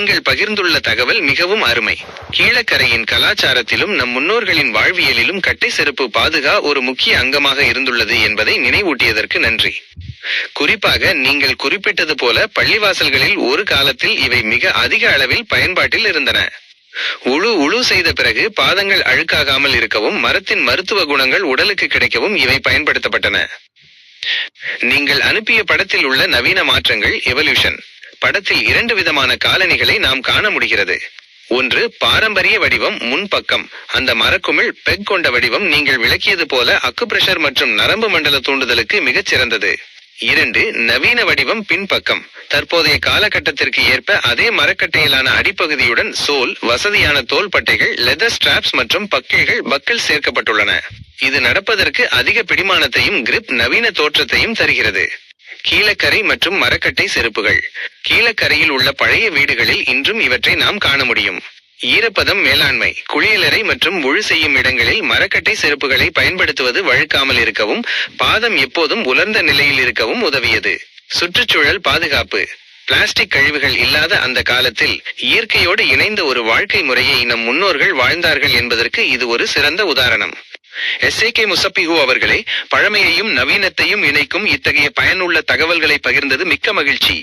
நீங்கள் பகிர்ந்துள்ள தகவல் மிகவும் அருமை. கீழக்கரையின் கலாச்சாரத்திலும் நம் முன்னோர்களின் வாழ்வியலிலும் கட்டை செருப்பு பாதுகா ஒரு முக்கிய அங்கமாக இருந்துள்ளது என்பதை நினைவூட்டியதற்கு நன்றி. குறிப்பாக நீங்கள் குறிப்பிட்டது போல பள்ளிவாசல்களில் ஒரு காலத்தில் இவை மிக அதிக அளவில் பயன்பாட்டில் இருந்தன. உழு செய்த பிறகு பாதங்கள் அழுக்காகாமல் இருக்கவும் மரத்தின் மருத்துவ குணங்கள் உடலுக்கு கிடைக்கவும் இவை பயன்படுத்தப்பட்டன. நீங்கள் அனுப்பிய படத்தில் உள்ள நவீன மாற்றங்கள் எவல்யூஷன் படத்தில் 2 விதமான காலணிகளை நாம் காண முடிகிறது. ஒன்று பாரம்பரிய வடிவம் முன்பக்கம், அந்த மரக்குமிழ் பெக் கொண்ட வடிவம் நீங்கள் விளக்கியது போல அக்குப்ரெஷர் மற்றும் நரம்பு மண்டல தூண்டுதலுக்கு மிகச் சிறந்தது. 2 நவீன வடிவம் பின்பக்கம், தற்போதைய காலகட்டத்திற்கு ஏற்ப அதே மரக்கட்டையிலான அடிப்பகுதியுடன் சோல், வசதியான தோல் பட்டைகள், லெதர் ஸ்ட்ராப்ஸ் மற்றும் பக்கல் சேர்க்கப்பட்டுள்ளன. இது நடப்பதற்கு அதிக பிடிமானத்தையும் கிரிப் நவீன தோற்றத்தையும் தருகிறது. கீழக்கரை மற்றும் மரக்கட்டை செருப்புகள். கீழக்கரையில் உள்ள பழைய வீடுகளில் இன்றும் இவற்றை நாம் காண முடியும். ஈரப்பதம் மேலாண்மை. குளியலறை மற்றும் முழு செய்யும் இடங்களில் மரக்கட்டை செருப்புகளை பயன்படுத்துவது வழுக்காமல் இருக்கவும் பாதம் எப்போதும் உலர்ந்த நிலையில் இருக்கவும் உதவியது. சுற்றுச்சூழல் பாதுகாப்பு. பிளாஸ்டிக் கழிவுகள் இல்லாத அந்த காலத்தில் இயற்கையோடு இணைந்த ஒரு வாழ்க்கை முறையை நம் முன்னோர்கள் வாழ்ந்தார்கள் என்பதற்கு இது ஒரு சிறந்த உதாரணம். SAK முசப்பிஹு அவர்களே, பழமையையும் நவீனத்தையும் இணைக்கும் இத்தகைய பயனுள்ள தகவல்களை பகிர்ந்தது மிக்க மகிழ்ச்சி.